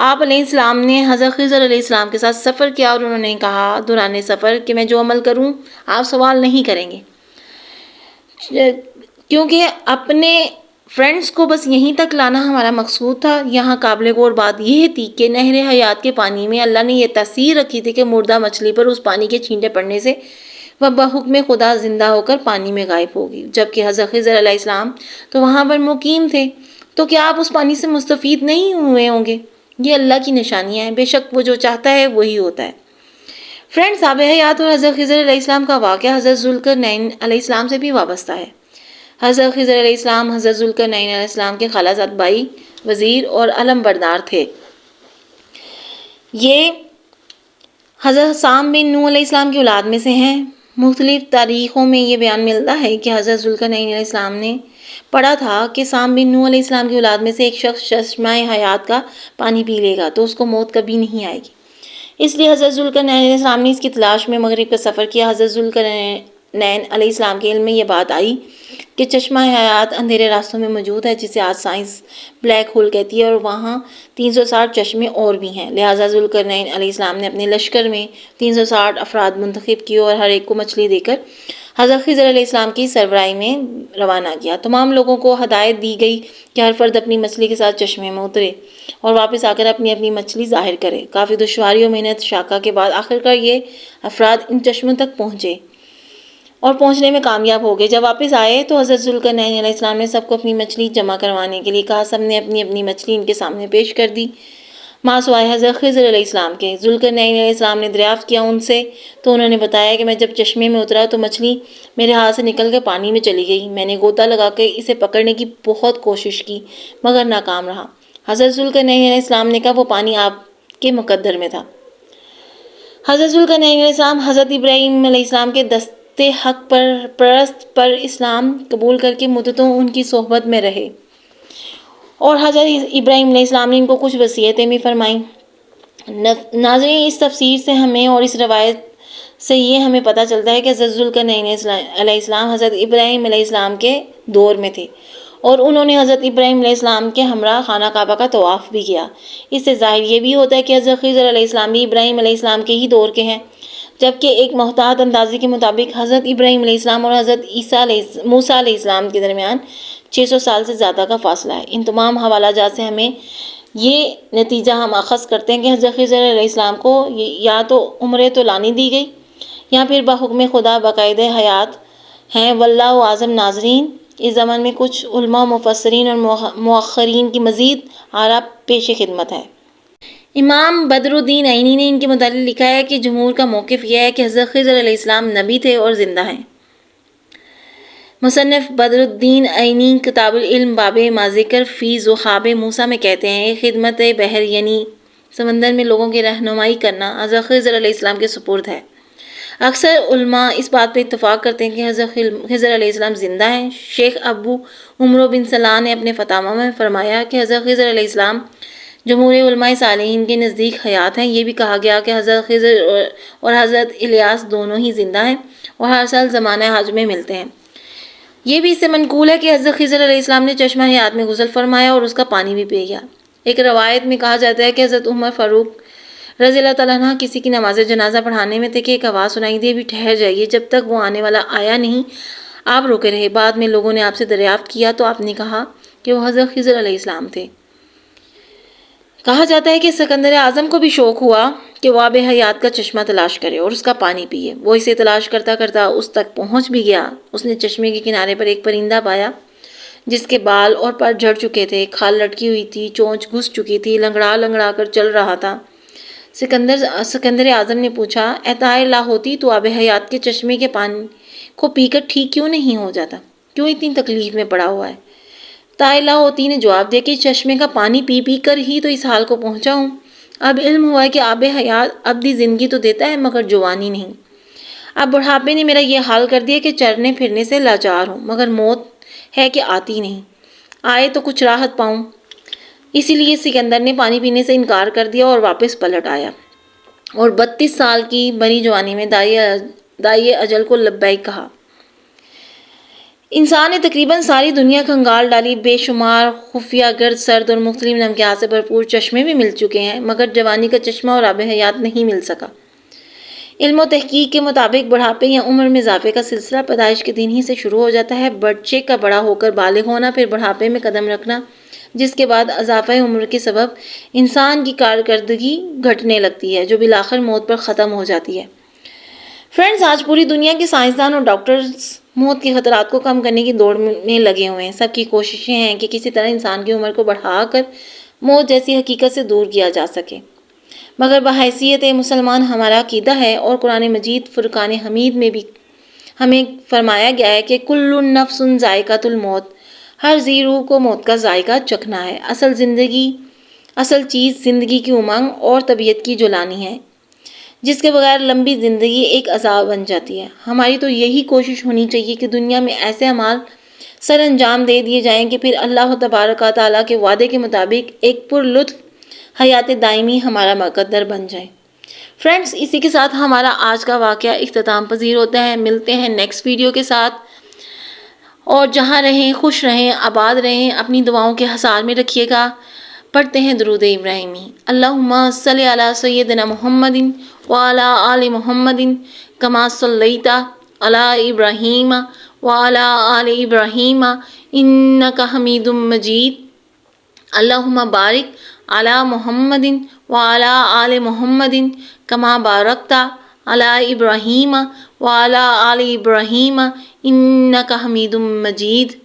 آپ علیہ السلام نے حضرت خضر علیہ السلام کے ساتھ سفر کیا اور انہوں نے کہا دوران سفر کہ میں جو عمل کروں آپ سوال نہیں کریں گے، کیونکہ اپنے فرینڈس کو بس یہیں تک لانا ہمارا مقصود تھا۔ یہاں قابل غور بات یہ تھی کہ نہر حیات کے پانی میں اللہ نے یہ تاثیر رکھی تھی کہ مردہ مچھلی پر اس پانی کے چھینٹے پڑنے سے وہ بحکم خدا زندہ ہو کر پانی میں غائب ہوگی، جبکہ حضرت خضر علیہ السلام تو وہاں پر مقیم تھے، تو کیا آپ اس پانی سے مستفید نہیں ہوئے ہوں گے؟ یہ اللہ کی نشانیاں ہیں، بے شک وہ جو چاہتا ہے وہی ہوتا ہے۔ فرینڈز، آب حیات اور حضرت خضر علیہ السلام کا واقعہ حضرت ذوالقرنین علیہ السلام سے بھی وابستہ ہے۔ حضرت خضر علیہ السلام حضرت ذوالقرنین علیہ السلام کے خالازاد بھائی، وزیر اور علم بردار تھے۔ یہ حضرت سام بن نوح علیہ السلام کی اولاد میں سے ہیں۔ مختلف تاریخوں میں یہ بیان ملتا ہے کہ حضرت ذوالقرنین علیہ السلام نے پڑھا تھا کہ سام بن نوح علیہ السلام کی اولاد میں سے ایک شخص چشمہ حیات کا پانی پی لے گا تو اس کو موت کبھی نہیں آئے گی۔ اس لیے حضرت ذوالقرنین علیہ السلام نے اس کی تلاش میں مغرب کا سفر کیا۔ حضرت ذوالقرنین علیہ السلام کے علم میں یہ بات آئی کہ چشمہ حیات اندھیرے راستوں میں موجود ہے، جسے آج سائنس بلیک ہول کہتی ہے، اور وہاں 360 چشمے اور بھی ہیں۔ لہٰذا ذوالقرنین علیہ السلام نے اپنے لشکر میں 360 افراد منتخب کیے اور ہر ایک کو مچھلی دے کر حضرت خضر علیہ السلام کی سربراہی میں روانہ کیا۔ تمام لوگوں کو ہدایت دی گئی کہ ہر فرد اپنی مچھلی کے ساتھ چشمے میں اترے اور واپس آ کر اپنی اپنی مچھلی ظاہر کرے۔ کافی دشواری اور محنت شاقہ کے بعد آخرکار یہ افراد ان چشموں تک پہنچے اور پہنچنے میں کامیاب ہو گئے۔ جب واپس آئے تو حضرت ذوالقرنین علیہ السلام نے سب کو اپنی مچھلی جمع کروانے کے لیے کہا۔ سب نے اپنی اپنی مچھلی ان کے سامنے پیش کر دی، ماں سوائے حضرت خضر علیہ السلام کے۔ ذوالقرنین علیہ السلام نے دریافت کیا ان سے تو انہوں نے بتایا کہ میں جب چشمے میں اترا تو مچھلی میرے ہاتھ سے نکل کر پانی میں چلی گئی۔ میں نے غوطہ لگا کے اسے پکڑنے کی بہت کوشش کی مگر ناکام رہا۔ حضرت ذوالقرنین علیہ السلام نے کہا وہ پانی آپ کے مقدر میں تھا۔ حضرت ذوالقرنین علیہ السلام حضرت ابراہیم علیہ السلام کے دست حق پرست پر اسلام قبول کر کے مدتوں ان کی صحبت میں رہے اور حضرت ابراہیم علیہ السلام نے ان کو کچھ وصیتیں بھی فرمائیں۔ ناظرین، اس تفسیر سے ہمیں اور اس روایت سے یہ ہمیں پتہ چلتا ہے کہ حضرت ذوالقرنین علیہ السلام حضرت ابراہیم علیہ السلام کے دور میں تھے اور انہوں نے حضرت ابراہیم علیہ السلام کے ہمراہ خانہ کعبہ کا طواف بھی کیا۔ اس سے ظاہر یہ بھی ہوتا ہے کہ حضرت خضر علیہ السلام بھی ابراہیم علیہ السلام کے ہی دور کے ہیں، جبکہ ایک محتاط اندازے کے مطابق حضرت ابراہیم علیہ السلام اور حضرت موسیٰ علیہ السلام کے درمیان 600 سال سے زیادہ کا فاصلہ ہے۔ ان تمام حوالہ جات سے ہمیں یہ نتیجہ ہم اخذ کرتے ہیں کہ حضرت خضر علیہ السلام کو یا تو عمر طولانی دی گئی یا پھر بحکم خدا باقاعدہ حیات ہیں، واللہ اعظم۔ ناظرین، اس زمانے میں کچھ علماء، مفسرین اور مؤخرین کی مزید آراء پیش خدمت ہے۔ امام بدر الدین عینی نے ان کے متعلق لکھا ہے کہ جمہور کا موقف یہ ہے کہ حضرت خضر علیہ السلام نبی تھے اور زندہ ہیں۔ مصنف بدر الدین عینی کتاب العلم باب ما ذکر فی ذخاب موسیٰ میں کہتے ہیں خدمت بحر یعنی سمندر میں لوگوں کی رہنمائی کرنا حضرت خضر علیہ السلام کے سپرد ہے۔ اکثر علماء اس بات پر اتفاق کرتے ہیں کہ حضرت خضر علیہ السلام زندہ ہیں۔ شیخ ابو عمرو بن صلاح نے اپنے فتاویٰ میں فرمایا کہ حضرت خضر علیہ السلام جمہور علماء صالحین کے نزدیک حیات ہیں۔ یہ بھی کہا گیا کہ حضرت خضر اور حضرت الیاس دونوں ہی زندہ ہیں اور ہر سال زمانہ حج میں ملتے ہیں۔ یہ بھی اس سے منقول ہے کہ حضرت خضر علیہ السلام نے چشمہ حیات میں غسل فرمایا اور اس کا پانی بھی پی گیا۔ ایک روایت میں کہا جاتا ہے کہ حضرت عمر فاروق رضی اللہ تعالیٰ عنہ کسی کی نماز جنازہ پڑھانے میں تھے کہ ایک آواز سنائی دی، ابھی ٹھہر جائیے، جب تک وہ آنے والا آیا نہیں آپ روکے رہے۔ بعد میں لوگوں نے آپ سے دریافت کیا تو آپ نے کہا کہ وہ حضرت خضر علیہ السلام تھے۔ کہا جاتا ہے کہ سکندر اعظم کو بھی شوق ہوا کہ وہ آب حیات کا چشمہ تلاش کرے اور اس کا پانی پیے۔ وہ اسے تلاش کرتا کرتا اس تک پہنچ بھی گیا۔ اس نے چشمے کے کنارے پر ایک پرندہ پایا جس کے بال اور پر جھڑ چکے تھے، کھال لٹکی ہوئی تھی، چونچ گھس چکی تھی، لنگڑا لنگڑا کر چل رہا تھا۔ سکندر اعظم نے پوچھا، اے طاہر لاہوتی، تو آب حیات کے چشمے کے پانی کو پی کر ٹھیک کیوں نہیں ہو جاتا؟ کیوں اتنی تکلیف میں پڑا ہوا ہے؟ طاہر لاہوتی نے جواب دیا کہ چشمے کا پانی پی پی کر ہی تو اس حال کو پہنچا ہوں۔ اب علم ہوا ہے کہ آب حیات ابدی زندگی تو دیتا ہے مگر جوانی نہیں۔ اب بڑھاپے نے میرا یہ حال کر دیا کہ چرنے پھرنے سے لاچار ہوں، مگر موت ہے کہ آتی نہیں، آئے تو کچھ راحت پاؤں۔ اسی لیے سکندر نے پانی پینے سے انکار کر دیا اور واپس پلٹ آیا اور 32 سال کی بڑی جوانی میں داعی اجل کو لبیک کہا۔ انسان نے تقریباً ساری دنیا کھنگال ڈالی، بے شمار خفیہ گرد سرد اور مختلف نمکیات سے بھرپور چشمے بھی مل چکے ہیں، مگر جوانی کا چشمہ اور آب حیات نہیں مل سکا۔ علم و تحقیق کے مطابق بڑھاپے یا عمر میں اضافے کا سلسلہ پیدائش کے دن ہی سے شروع ہو جاتا ہے۔ بچے کا بڑا ہو کر بالغ ہونا، پھر بڑھاپے میں قدم رکھنا، جس کے بعد اضافہ عمر کے سبب انسان کی کارکردگی گھٹنے لگتی ہے، جو بالآخر موت پر ختم ہو جاتی ہے۔ فرینڈز، آج پوری دنیا کے سائنسدان اور ڈاکٹرز موت کے خطرات کو کم کرنے کی دوڑ میں لگے ہوئے ہیں۔ سب کی کوششیں ہیں کہ کسی طرح انسان کی عمر کو بڑھا کر موت جیسی حقیقت سے دور کیا جا سکے، مگر بحیثیت مسلمان ہمارا عقیدہ ہے، اور قرآن مجید فرقان حمید میں بھی ہمیں فرمایا گیا ہے کہ کل نفس ذائقۃ الموت، ہر ذی روح کو موت کا ذائقہ چکھنا ہے۔ اصل چیز زندگی کی امنگ اور طبیعت کی جولانی ہے، جس کے بغیر لمبی زندگی ایک عذاب بن جاتی ہے۔ ہماری تو یہی کوشش ہونی چاہیے کہ دنیا میں ایسے اعمال سر انجام دے دیے جائیں کہ پھر اللہ تبارک و تعالیٰ کے وعدے کے مطابق ایک پر لطف حیات دائمی ہمارا مقدر بن جائے۔ فرینڈز، اسی کے ساتھ ہمارا آج کا واقعہ اختتام پذیر ہوتا ہے۔ ملتے ہیں نیکسٹ ویڈیو کے ساتھ، اور جہاں رہیں خوش رہیں، آباد رہیں، اپنی دعاؤں کے حصار میں رکھیے گا۔ پڑھتے ہیں درود ابراہیمی۔ اللہم صلی علی سیدنا محمد وعلی آل محمد کما صلیت علی ابراہیم وعلی آل ابراہیم انک حمید مجید۔ اللہم بارک علی محمد وعلی آل محمد کما بارکت علی ابراہیم وعلی آل ابراہیم انک حمید مجید۔